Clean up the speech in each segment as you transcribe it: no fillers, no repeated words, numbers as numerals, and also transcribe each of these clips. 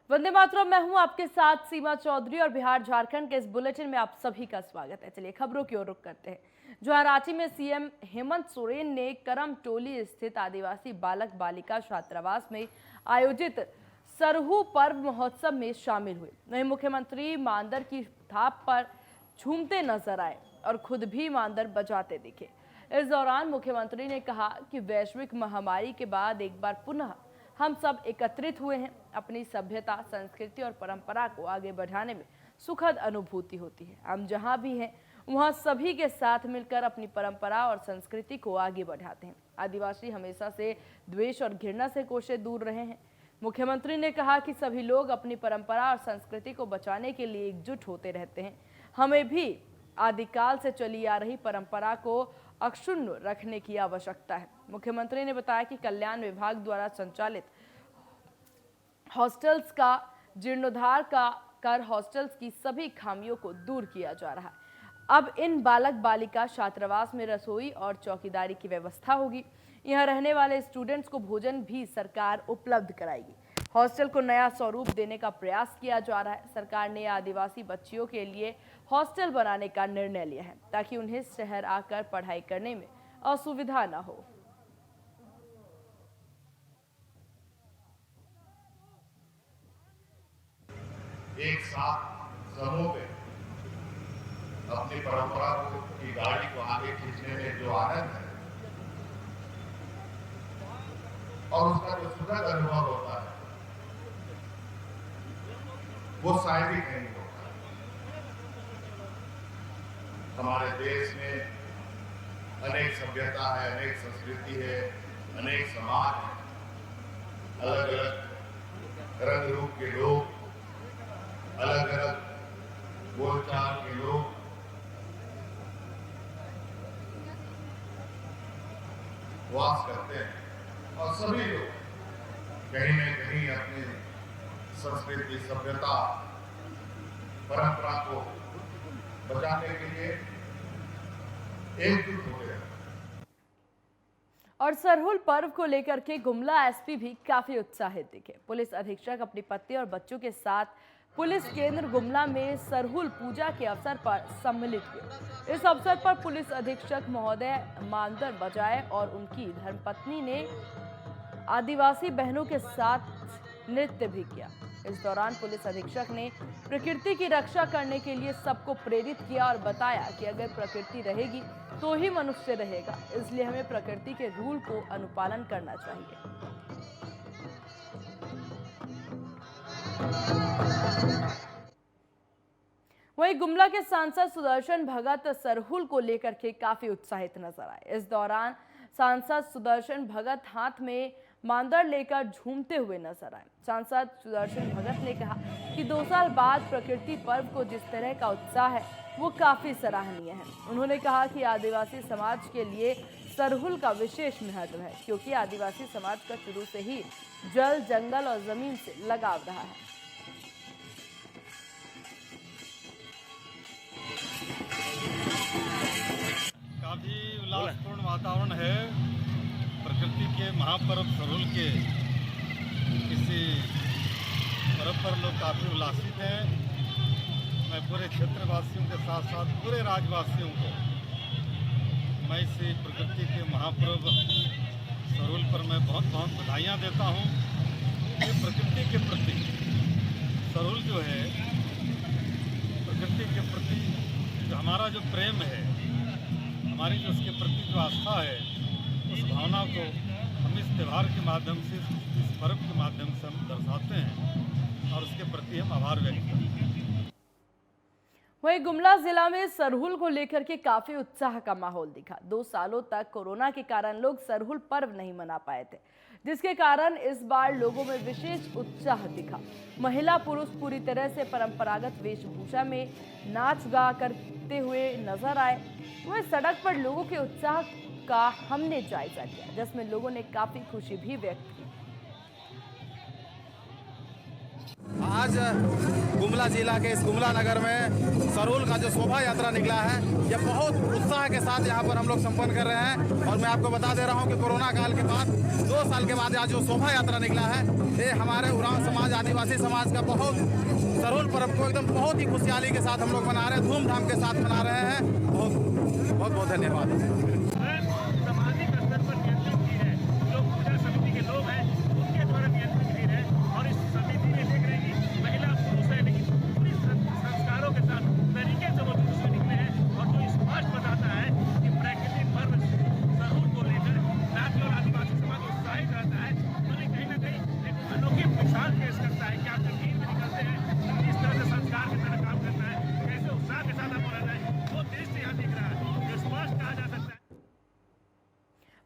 वंदे मातरम। मैं हूं आपके साथ सीमा चौधरी और बिहार झारखंड के इस बुलेटिन में आप सभी का स्वागत है। चलिए खबरों की ओर रुख करते हैं। जहां रांची में सीएम हेमंत सोरेन ने करमटोली स्थित आदिवासी बालक बालिका छात्रावास में आयोजित सरहू पर्व महोत्सव में शामिल हुए। वहीं मुख्यमंत्री मांदर की थाप पर झूमते नजर आए और खुद भी मांदर बजाते दिखे। इस दौरान मुख्यमंत्री ने कहा कि वैश्विक महामारी के बाद एक बार पुनः हम सब एकत्रित हुए हैं। अपनी सभ्यता, संस्कृति और परंपरा को आगे बढ़ाने में सुखद अनुभूति होती है। हम जहां भी हैं वहां सभी के साथ मिलकर अपनी परंपरा और संस्कृति को आगे बढ़ाते हैं। आदिवासी हमेशा से द्वेष और घृणा से कोसों दूर रहे हैं। मुख्यमंत्री ने कहा कि सभी लोग अपनी परंपरा और संस्कृति को बचाने के लिए एकजुट होते रहते हैं। हमें भी आदिकाल से चली आ रही परंपरा को अक्षुण्ण रखने की आवश्यकता है। मुख्यमंत्री ने बताया कि कल्याण विभाग द्वारा संचालित हॉस्टल्स का जीर्णोद्धार कर हॉस्टल्स की सभी खामियों को दूर किया जा रहा है। अब इन बालक बालिका छात्रावास में रसोई और चौकीदारी की व्यवस्था होगी। यहाँ रहने वाले स्टूडेंट्स को भोजन भी सरकार उपलब्ध कराएगी। हॉस्टल को नया स्वरूप देने का प्रयास किया जा रहा है। सरकार ने आदिवासी बच्चियों के लिए हॉस्टल बनाने का निर्णय लिया है ताकि उन्हें शहर आकर पढ़ाई करने में असुविधा न हो। एक साथ समूह में अपनी परंपरा की गाड़ी को आगे खींचने में जो आनंद है और उसका जो सुखद अनुभव होता है वो शायद ही कहीं होता है। हमारे देश में अनेक सभ्यता है, अनेक संस्कृति है, अनेक समाज है, अलग अलग रंग रूप के लोग, अलग अलग बोलचाल के लोग, वास करते हैं और सभी लोग कहीं न कहीं अपनी संस्कृति, सभ्यता, परंपरा को बचाने के लिए एकजुट हो गए। और सरहुल पर्व को लेकर के गुमला एसपी भी काफी उत्साहित दिखे। पुलिस अधीक्षक अपनी पत्नी और बच्चों के साथ पुलिस केंद्र गुमला में सरहुल पूजा के अवसर पर सम्मिलित हुए। इस अवसर पर पुलिस अधीक्षक महोदय मांदर बजाए और उनकी धर्मपत्नी ने आदिवासी बहनों के साथ नृत्य भी किया। इस दौरान पुलिस अधीक्षक ने प्रकृति की रक्षा करने के लिए सबको प्रेरित किया और बताया कि अगर प्रकृति रहेगी तो ही मनुष्य रहेगा, इसलिए हमें प्रकृति के रूल को अनुपालन करना चाहिए। वहीं गुमला के सांसद सुदर्शन भगत सरहुल को लेकर के काफी उत्साहित नजर आए। इस दौरान सांसद सुदर्शन भगत हाथ में मांदर लेकर झूमते हुए नजर आए। सांसद सुदर्शन भगत ने कहा कि 2 साल बाद प्रकृति पर्व को जिस तरह का उत्साह है वो काफी सराहनीय है। उन्होंने कहा कि आदिवासी समाज के लिए सरहुल का विशेष महत्व है, क्योंकि आदिवासी समाज का शुरू से ही जल, जंगल और जमीन से लगाव रहा है। काफी उल्लासपूर्ण वातावरण है। प्रकृति के महापर्व सरहुल के किसी पर्व पर लोग काफ़ी उल्लासित हैं। मैं पूरे क्षेत्रवासियों के साथ साथ पूरे राज्यवासियों को मैं इस प्रकृति के महापर्व सरहुल पर मैं बहुत बहुत बधाइयाँ देता हूँ। ये प्रकृति के प्रति सरहुल जो है, प्रकृति के प्रति जो हमारा जो प्रेम है, हमारी जो उसके प्रति जो आस्था है, उस भावना को हम इस त्यौहार के माध्यम से, इस पर्व के माध्यम से हम दर्शाते हैं और उसके प्रति हम आभार व्यक्त करते हैं। वहीं गुमला जिला में सरहुल को लेकर के काफी उत्साह का माहौल दिखा। 2 सालों तक कोरोना के कारण लोग सरहुल पर्व नहीं मना पाए थे, जिसके कारण इस बार लोगों में विशेष उत्साह दिखा। महिला पुरुष पूरी तरह से परंपरागत वेशभूषा में नाच गा करते हुए नजर आए। वहीं सड़क पर लोगों के उत्साह का हमने जायजा लिया, जिसमें लोगों ने काफी खुशी भी व्यक्त की। आज गुमला जिला के इस गुमला नगर में सरूल का जो शोभा यात्रा निकला है, ये बहुत उत्साह के साथ यहाँ पर हम लोग संपन्न कर रहे हैं। और मैं आपको बता दे रहा हूँ कि कोरोना काल के बाद 2 साल के बाद आज जो शोभा यात्रा निकला है, ये हमारे उरांव समाज, आदिवासी समाज का बहुत सरूल पर्व को एकदम बहुत ही खुशहाली के साथ हम लोग मना रहे हैं, धूमधाम के साथ मना रहे हैं। बहुत बहुत धन्यवाद। सामाजिक स्तर पर नियंत्रित की है, जो पूजा समिति के लोग हैं उनके द्वारा नियंत्रित की है। और इस समिति में देख रहे हैं कि महिला पुरुष है, लेकिन पूरी संस्कारों के साथ तरीके से वो जुलूस में निकले हैं। और जो स्पष्ट बताता है कि प्राकृतिक पर्व सरूल को लेकर राज्य और आदिवासी समाज उत्साहित रहता है। उन्होंने कहीं ना कहीं एक अनोखी मिसाल पेश करता है कि आप जब भीड़ में निकलते हैं किस तरह से संस्कार की तरह काम करना है, कैसे उत्साह के साथ आपको रहना है, वो दृश्य यहाँ दिख रहा है, जो स्पष्ट कहा जा सकता है।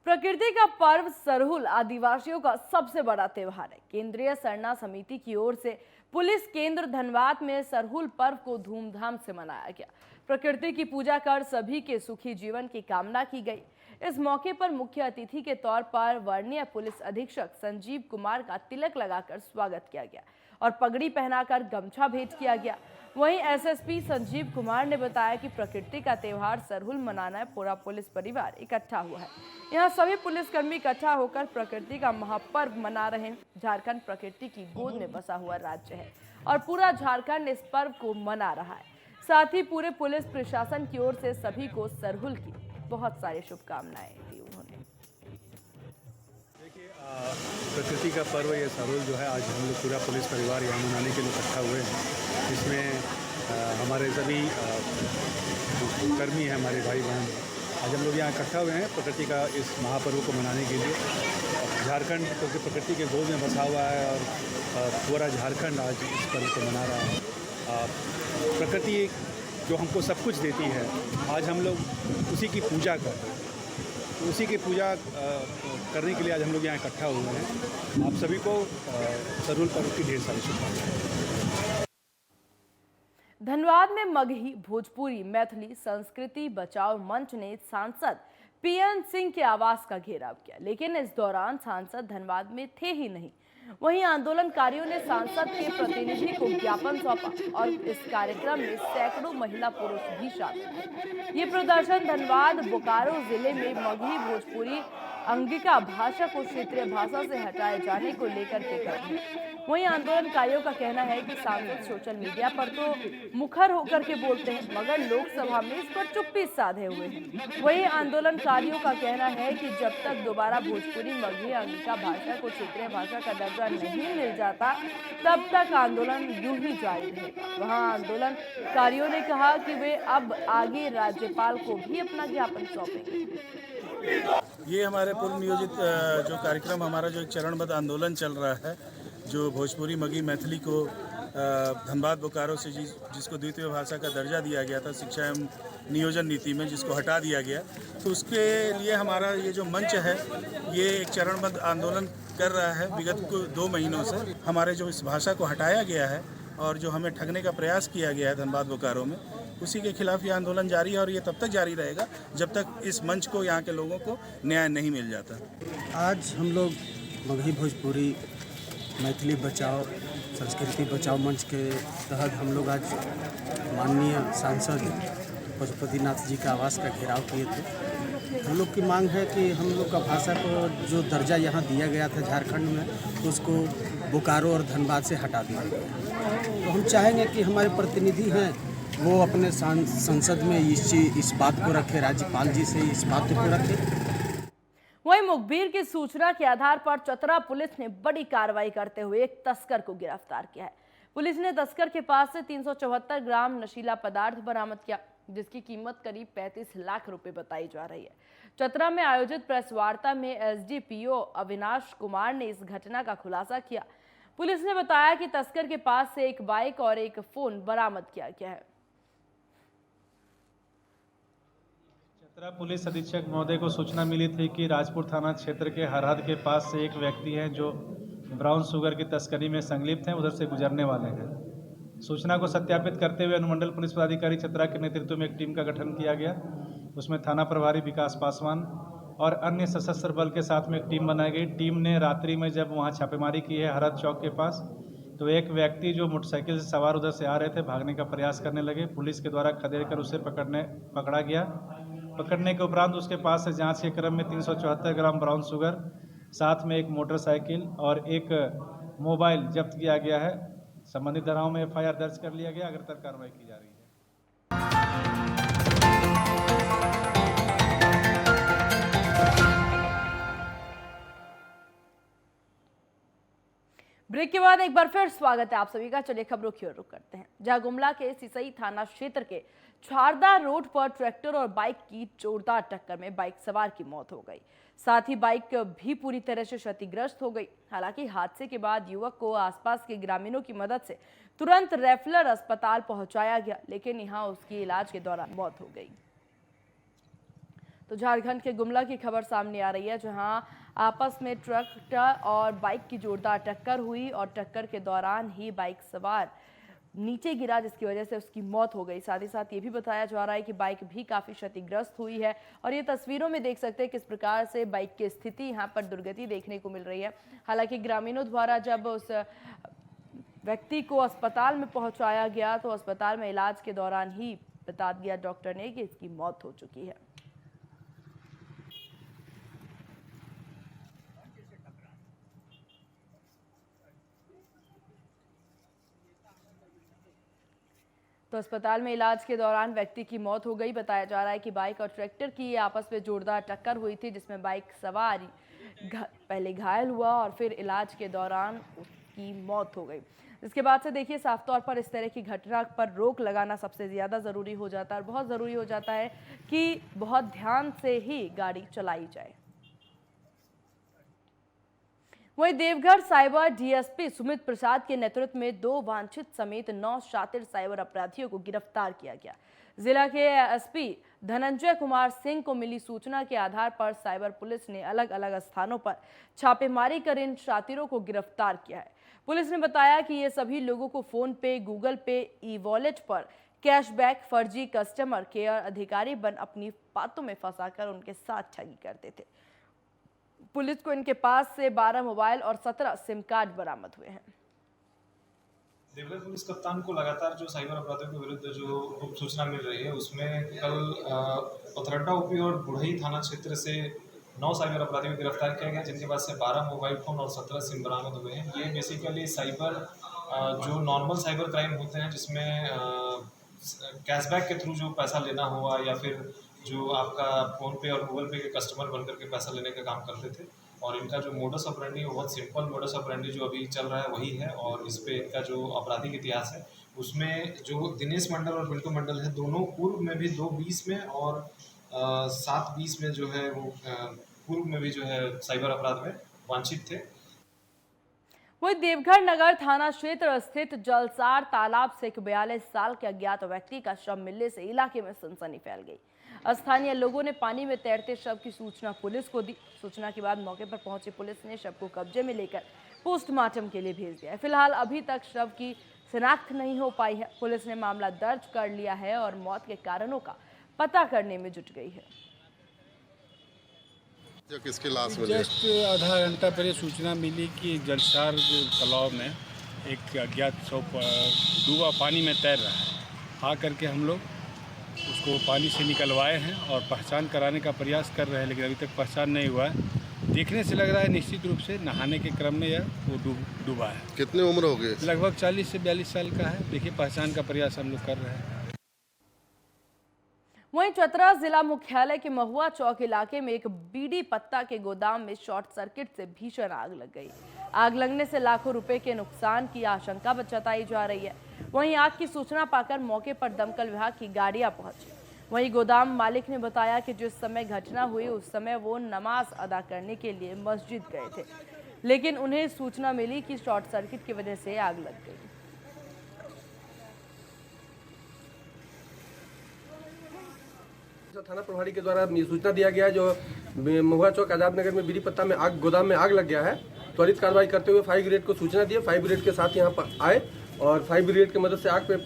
प्रकृति का पर्व सरहुल आदिवासियों का सबसे बड़ा त्योहार है। केंद्रीय सरना समिति की ओर से पुलिस केंद्र धनबाद में सरहुल पर्व को धूमधाम से मनाया गया। प्रकृति की पूजा कर सभी के सुखी जीवन की कामना की गई। इस मौके पर मुख्य अतिथि के तौर पर वर्णीय पुलिस अधीक्षक संजीव कुमार का तिलक लगाकर स्वागत किया गया और पगड़ी पहनाकर गमछा भेंट किया गया। वहीं एसएसपी संजीव कुमार ने बताया कि प्रकृति का त्योहार सरहुल मनाना पूरा पुलिस परिवार इकट्ठा हुआ है। यहाँ सभी पुलिसकर्मी इकट्ठा होकर प्रकृति का महापर्व मना रहे हैं। झारखंड प्रकृति की गोद में बसा हुआ राज्य है और पूरा झारखंड इस पर्व को मना रहा है। साथ ही पूरे पुलिस प्रशासन की ओर से सभी को सरहुल की बहुत सारी शुभकामनाएं दी उन्होंने। प्रकृति का पर्व ये सरहुल जो है, आज हम लोग पूरा पुलिस परिवार यहाँ मनाने के लिए इकट्ठा हुए हैं। इसमें हमारे सभी कर्मी हैं, हमारे भाई बहन, आज हम लोग यहाँ इकट्ठा हुए हैं प्रकृति का इस महापर्व को मनाने के लिए। झारखंड क्योंकि प्रकृति के गोद में बसा हुआ है और पूरा झारखंड आज इस पर्व को मना रहा है। प्रकृति जो हमको सब कुछ देती है, आज हम लोग उसी की पूजा कर रहे हैं। उसी की पूजा करने के लिए आज हम लोग यहाँ इकट्ठा हुए हैं। आप सभी को सरहुल पर्व की ढेर सारी शुभकामनाएं। धनबाद में मगही भोजपुरी मैथिली संस्कृति बचाओ मंच ने सांसद पीएन सिंह के आवास का घेराव किया, लेकिन इस दौरान सांसद धनबाद में थे ही नहीं। वहीं आंदोलनकारियों ने सांसद के प्रतिनिधि को ज्ञापन सौंपा और इस कार्यक्रम में सैकड़ों महिला पुरुष भी शामिल हुए। ये प्रदर्शन धनबाद बोकारो जिले में मगही भोजपुरी अंगिका भाषा को क्षेत्रीय भाषा से हटाए जाने को लेकर के कर रहे हैं। वहीं आंदोलनकारियों का कहना है कि सांसद सोशल मीडिया पर तो मुखर होकर के बोलते हैं, मगर लोकसभा में इस पर चुप्पी साधे हुए हैं। वहीं आंदोलनकारियों का कहना है कि जब तक दोबारा भोजपुरी मगही अंगिका भाषा को क्षेत्रीय भाषा का दर्जा नहीं मिल जाता, तब तक आंदोलन यूं ही जारी रहेगा। वहां आंदोलनकारियों ने कहा कि वे अब आगे राज्यपाल को भी अपना ज्ञापन सौंपेंगे। ये हमारे पूर्व नियोजित जो कार्यक्रम, हमारा जो एक चरणबद्ध आंदोलन चल रहा है, जो भोजपुरी मगही मैथिली को धनबाद बोकारो से जिसको द्वितीय भाषा का दर्जा दिया गया था शिक्षा एवं नियोजन नीति में, जिसको हटा दिया गया, तो उसके लिए हमारा ये जो मंच है, ये एक चरणबद्ध आंदोलन कर रहा है। विगत 2 महीनों से हमारे जो इस भाषा को हटाया गया है और जो हमें ठगने का प्रयास किया गया है धनबाद बोकारो में, उसी के खिलाफ ये आंदोलन जारी है और ये तब तक जारी रहेगा जब तक इस मंच को, यहाँ के लोगों को न्याय नहीं मिल जाता। आज हम लोग मगही भोजपुरी मैथिली बचाओ संस्कृति बचाओ मंच के तहत हम लोग आज माननीय सांसद पशुपतिनाथ जी का आवास का घेराव किए थे। हम लोग की मांग है कि हम लोग का भाषा को जो दर्जा यहाँ दिया गया था झारखंड में, तो उसको बोकारो और धनबाद से हटा दिया गया। तो हम चाहेंगे कि हमारे प्रतिनिधि हैं वो अपने संसद में इस बात को रखें, राज्यपाल जी से इस बात को रखें। वहीं मुखबिर की सूचना के आधार पर चतरा पुलिस ने बड़ी कार्रवाई करते हुए एक तस्कर को गिरफ्तार किया है। पुलिस ने तस्कर के पास से 374 ग्राम नशीला पदार्थ बरामद किया, जिसकी कीमत करीब 35 लाख रुपए बताई जा रही है। चतरा में आयोजित प्रेस वार्ता में एसडीपीओ अविनाश कुमार ने इस घटना का खुलासा किया। पुलिस ने बताया कि तस्कर के पास से एक बाइक और एक फोन बरामद किया गया है। चतरा पुलिस अधीक्षक महोदय को सूचना मिली थी कि राजपुर थाना क्षेत्र के हरहद के पास से एक व्यक्ति हैं जो ब्राउन शुगर की तस्करी में संलिप्त हैं, उधर से गुजरने वाले हैं। सूचना को सत्यापित करते हुए अनुमंडल पुलिस पदाधिकारी चतरा के नेतृत्व में एक टीम का गठन किया गया। उसमें थाना प्रभारी विकास पासवान और अन्य सशस्त्र बल के साथ में एक टीम बनाई गई। टीम ने रात्रि में जब वहाँ छापेमारी की है हरहद चौक के पास, तो एक व्यक्ति जो मोटरसाइकिल से सवार उधर से आ रहे थे, भागने का प्रयास करने लगे। पुलिस के द्वारा खदेड़ कर उसे पकड़ा गया। पकड़ने के उपरांत उसके पास से जांच के क्रम में 374 ग्राम ब्राउन शुगर, साथ में एक मोटरसाइकिल और एक मोबाइल जब्त किया गया है। संबंधित धाराओं में FIR दर्ज कर लिया गया, अग्रतर कार्रवाई की जा रही है। ब्रेक के बाद एक बार फिर स्वागत है आप सभी का। चलिए खबरों की ओर रुख करते हैं, जहां गुमला के सिसई थाना क्षेत्र के छारदा रोड पर ट्रैक्टर और बाइक की जोरदार टक्कर में बाइक सवार की मौत हो गई, साथ ही बाइक भी पूरी तरह से क्षतिग्रस्त हो गई। हालांकि हादसे के बाद युवक को आसपास के ग्रामीणों की मदद से तुरंत रेफरल अस्पताल पहुंचाया गया, लेकिन यहां उसकी इलाज के दौरान मौत हो गई। तो झारखंड के गुमला की खबर सामने आ रही है, जहां आपस में ट्रक और बाइक की जोरदार टक्कर हुई और टक्कर के दौरान ही बाइक सवार नीचे गिरा, जिसकी वजह से उसकी मौत हो गई। साथ ही साथ ये भी बताया जा रहा है कि बाइक भी काफी क्षतिग्रस्त हुई है और ये तस्वीरों में देख सकते हैं किस प्रकार से बाइक की स्थिति यहाँ पर दुर्गति देखने को मिल रही है। हालांकि ग्रामीणों द्वारा जब उस व्यक्ति को अस्पताल में पहुंचाया गया तो अस्पताल में इलाज के दौरान ही बता दिया डॉक्टर ने कि इसकी मौत हो चुकी है। तो अस्पताल में इलाज के दौरान व्यक्ति की मौत हो गई। बताया जा रहा है कि बाइक और ट्रैक्टर की आपस में जोरदार टक्कर हुई थी, जिसमें बाइक सवार पहले घायल हुआ और फिर इलाज के दौरान उसकी मौत हो गई। इसके बाद से देखिए साफ तौर पर इस तरह की घटना पर रोक लगाना सबसे ज़्यादा ज़रूरी हो जाता है और बहुत ज़रूरी हो जाता है कि बहुत ध्यान से ही गाड़ी चलाई जाए। वहीं देवघर साइबर DSP सुमित प्रसाद के नेतृत्व में 2 वांछित समेत 9 शातिर साइबर अपराधियों को गिरफ्तार किया गया। जिला के SP धनंजय कुमार सिंह को मिली सूचना के आधार पर साइबर पुलिस ने अलग अलग स्थानों पर छापेमारी कर इन शातिरों को गिरफ्तार किया है। पुलिस ने बताया कि ये सभी लोगों को फोन पे, गूगल पे, ई-वॉलेट पर कैशबैक, फर्जी कस्टमर केयर अधिकारी बन अपनी बातों में फंसाकर उनके साथ ठगी करते थे। पुलिस को इनके पास से 12 मोबाइल और 17 सिम कार्ड बरामद हुए हैं। देवघर पुलिस कप्तान को लगातार जो साइबर अपराधियों के विरुद्ध जो गुप्त सूचना मिल रही है, उसमें कल पथरड्डा OP और बुढ़ई थाना क्षेत्र से 9 साइबर अपराधियों को गिरफ्तार किया गया, जिनके पास से 12 मोबाइल फोन और 17 सिम बरामद हुए हैं। ये बेसिकली साइबर जो नॉर्मल साइबर क्राइम होते हैं, जिसमें कैशबैक के थ्रू जो पैसा लेना हुआ या फिर जो आपका फ़ोन पे और गूगल पे के कस्टमर बनकर के पैसा लेने का काम करते थे। और इनका जो मोडस ऑपरेंडी है, बहुत सिंपल मोडस ऑपरेंडी जो अभी चल रहा है वही है। और इस पे इनका जो आपराधिक इतिहास है, उसमें जो दिनेश मंडल और बिल्टू मंडल है, दोनों पूर्व में भी 2-20 में और 7-20 में जो है वो पूर्व में भी जो है साइबर अपराध में वांछित थे। वही देवघर नगर थाना क्षेत्र स्थित जलसार तालाब से एक 42 साल के अज्ञात व्यक्ति का शव मिलने से इलाके में सनसनी फैल गई। स्थानीय लोगों ने पानी में तैरते शव की सूचना पुलिस को दी। सूचना के बाद मौके पर पहुंची पुलिस ने शव को कब्जे में लेकर पोस्टमार्टम के लिए भेज दिया है। फिलहाल अभी तक शव की शिनाख्त नहीं हो पाई है। पुलिस ने मामला दर्ज कर लिया है और मौत के कारणों का पता करने में जुट गई है। किसकी लाश मिली? जस्ट आधा घंटा पहले सूचना मिली कि जलसार तालाब में एक अज्ञात शव डूबा पानी में तैर रहा है। आकर के हम लोग उसको पानी से निकलवाए हैं और पहचान कराने का प्रयास कर रहे हैं, लेकिन अभी तक पहचान नहीं हुआ है। देखने से लग रहा है निश्चित रूप से नहाने के क्रम में या वो डूबा है। कितनी उम्र हो गई? लगभग 40 से 42 साल का है। देखिए पहचान का प्रयास हम लोग कर रहे हैं। वहीं चतरा जिला मुख्यालय के महुआ चौक इलाके में एक बीड़ी पत्ता के गोदाम में शॉर्ट सर्किट से भीषण आग लग गई। आग लगने से लाखों रुपए के नुकसान की आशंका जताई जा रही है। वहीं आग की सूचना पाकर मौके पर दमकल विभाग की गाड़ियां पहुंची। वहीं गोदाम मालिक ने बताया कि जिस समय घटना हुई उस समय वो नमाज अदा करने के लिए मस्जिद गए थे, लेकिन उन्हें सूचना मिली कि शॉर्ट सर्किट की वजह से आग लग गई। थाना प्रभारी के द्वारा सूचना दिया गया जो महुआ चौक आजाद नगर में बीड़ी पत्ता में गोदाम में आग लग गया है। त्वरित कार्रवाई करते हुए फायर ब्रिगेड को सूचना दी। फायर ब्रिगेड के साथ यहां पर आए और फायर ब्रिगेड की मदद से आग पे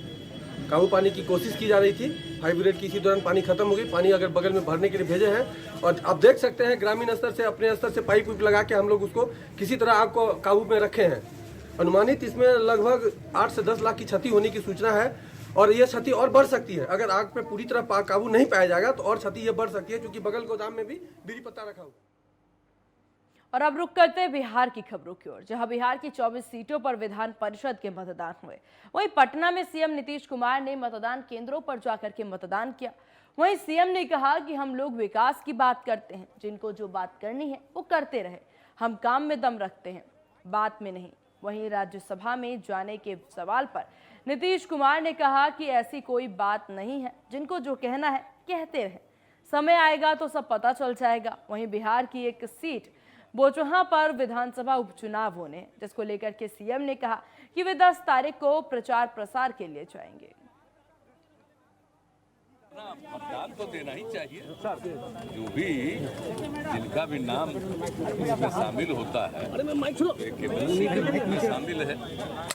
काबू पाने की कोशिश की जा रही थी। फायर ब्रिगेड की इसी दौरान पानी खत्म हो गई। पानी अगर बगल में भरने के लिए भेजे हैं और आप देख सकते हैं ग्रामीण स्तर से अपने स्तर से पाइप लगा के हम लोग उसको किसी तरह आग को काबू में रखे हैं। अनुमानित इसमें लगभग 8 से 10 लाख की क्षति होने की सूचना है और ये क्षति और बढ़ सकती है। अगर आग पे पूरी तरह काबू नहीं पाया जाएगा तो और क्षति ये बढ़ सकती है, क्योंकि बगल गोदाम में भी बीड़ी पत्ता रखा हुआ। और अब रुक करते हैं बिहार की खबरों की ओर, जहां बिहार की 24 सीटों पर विधान परिषद के मतदान हुए। वहीं पटना में सीएम नीतीश कुमार ने मतदान केंद्रों पर जाकर के मतदान किया। वहीं सीएम ने कहा कि हम लोग विकास की बात करते हैं, जिनको जो बात करनी है वो करते रहे, हम काम में दम रखते हैं, बात में नहीं। वहीं राज्यसभा में जाने के सवाल पर नीतीश कुमार ने कहा कि ऐसी कोई बात नहीं है, जिनको जो कहना है कहते रहे, समय आएगा तो सब पता चल जाएगा। वहीं बिहार की एक सीट बोचहा पर विधानसभा उपचुनाव होने, जिसको लेकर के सीएम ने कहा कि वे 10 तारीख को प्रचार प्रसार के लिए जाएंगे। मतदान तो देना ही चाहिए। जो भी जिनका भी नाम इसमें शामिल होता है में शामिल है,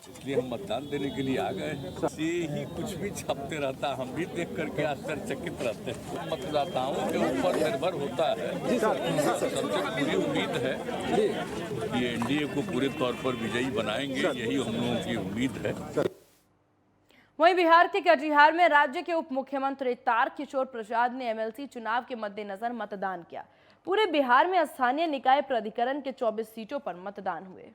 इसलिए हम मतदान देने के लिए आ गए हैं। से ही कुछ भी छपते रहता, हम भी देख करके आश्चर्यचकित रहते हैं। मतदाताओं के ऊपर निर्भर होता है। सबसे पूरी उम्मीद है कि एनडीए को पूरे तौर पर विजयी बनाएंगे, यही हम लोगों की उम्मीद है। वहीं बिहार के कटिहार में राज्य के उप मुख्यमंत्री तारकिशोर प्रसाद ने एमएलसी चुनाव के मद्देनजर मतदान किया। पूरे बिहार में स्थानीय निकाय प्राधिकरण के 24 सीटों पर मतदान हुए।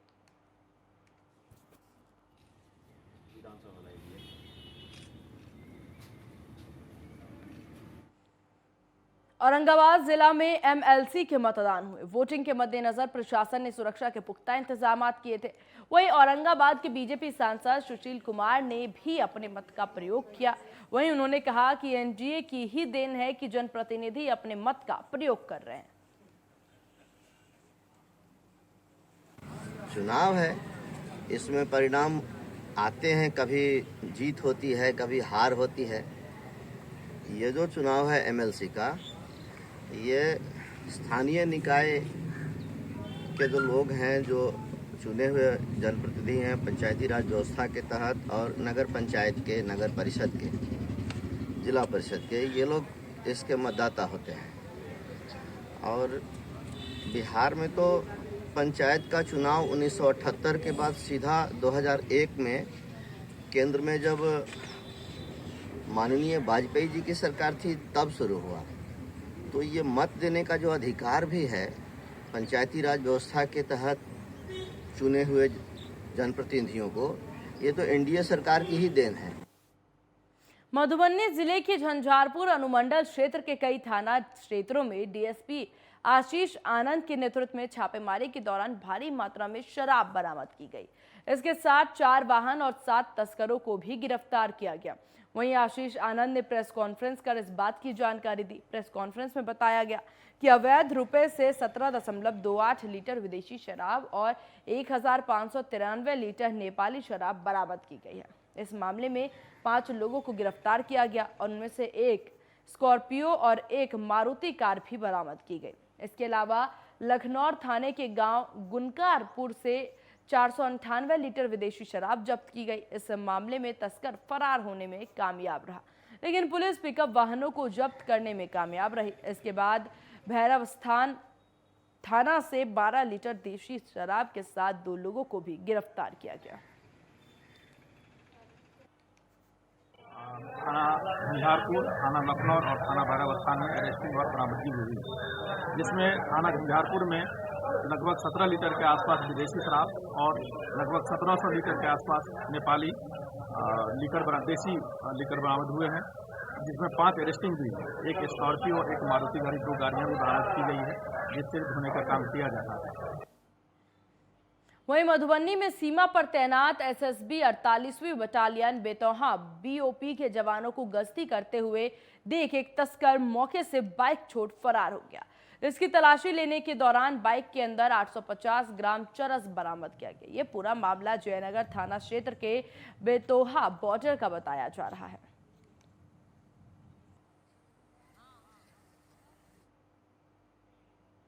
औरंगाबाद जिला में एमएलसी के मतदान हुए। वोटिंग के मद्देनजर प्रशासन ने सुरक्षा के पुख्ता इंतजाम किए थे। वहीं औरंगाबाद के बीजेपी सांसद सुशील कुमार ने भी अपने मत का प्रयोग किया। वहीं उन्होंने कहा कि एनडीए की ही देन है कि जनप्रतिनिधि अपने मत का प्रयोग कर रहे हैं। चुनाव है, इसमें परिणाम आते हैं, कभी जीत होती है, कभी हार होती है। ये जो चुनाव है एमएलसी का, ये स्थानीय निकाय के जो लोग हैं, जो चुने हुए जनप्रतिनिधि हैं पंचायती राज व्यवस्था के तहत, और नगर पंचायत के, नगर परिषद के, जिला परिषद के, ये लोग इसके मतदाता होते हैं। और बिहार में तो पंचायत का चुनाव 1978 के बाद सीधा 2001 में केंद्र में जब माननीय वाजपेयी जी की सरकार थी तब शुरू हुआ। तो ये मत देने का जो अधिकार भी है पंचायती राज व्यवस्था के तहत चुने हुए जनप्रतिनिधियों को, ये तो एनडीए सरकार की ही देन है। मधुबनी जिले के झंझारपुर अनुमंडल क्षेत्र के कई थाना क्षेत्रों में डीएसपी आशीष आनंद के नेतृत्व में छापेमारी के दौरान भारी मात्रा में शराब बरामद की गई। इसके साथ 4 वाहन और 7 तस्करों को भी गिरफ्तार किया गया। वहीं आशीष आनंद ने प्रेस कॉन्फ्रेंस कर इस बात की जानकारी दी। प्रेस कॉन्फ्रेंस में बताया गया कि अवैध रुपए से 17.28 लीटर विदेशी शराब और 1593 लीटर नेपाली शराब बरामद की गई है। इस मामले में 5 लोगों को गिरफ्तार किया गया और उनमें से एक स्कॉर्पियो और एक मारुति कार भी बरामद की गई। इसके अलावा लखनौर थाने के गांव गुनकारपुर से 498 लीटर विदेशी शराब जब्त की गई। इस मामले में तस्कर फरार होने में कामयाब रहा, लेकिन पुलिस पिकअप वाहनों को जब्त करने में कामयाब रही। इसके बाद भैरव स्थान थाना से 12 लीटर देशी शराब के साथ 2 लोगों को भी गिरफ्तार किया गया। थाना झंझारपुर, थाना लखनौर और थाना भैरव स्थान में अरेस्टिंग और बरामदगी हुई, जिसमें थाना झंझारपुर में लगभग 17 लीटर के आसपास विदेशी शराब और लगभग 1700 लीटर के आसपास नेपाली देसी लीकर बरामद हुए हैं, जिसमें 5 अरेस्टिंग हुई है। एक स्कॉर्पियो, एक मारुति गाड़ी, 2 गाड़ियां भी बरामद की गई है, जिससे धोने का काम किया जा रहा है। वहीं मधुबनी में सीमा पर तैनात एसएसबी 48वीं बटालियन बेतौहा बीओपी के जवानों को गश्ती करते हुए देख एक तस्कर मौके से बाइक छोड़ फरार हो गया। इसकी तलाशी लेने के दौरान बाइक के अंदर 850 ग्राम चरस बरामद किया गया। ये पूरा मामला जयनगर थाना क्षेत्र के बेतौहा बॉर्डर का बताया जा रहा है।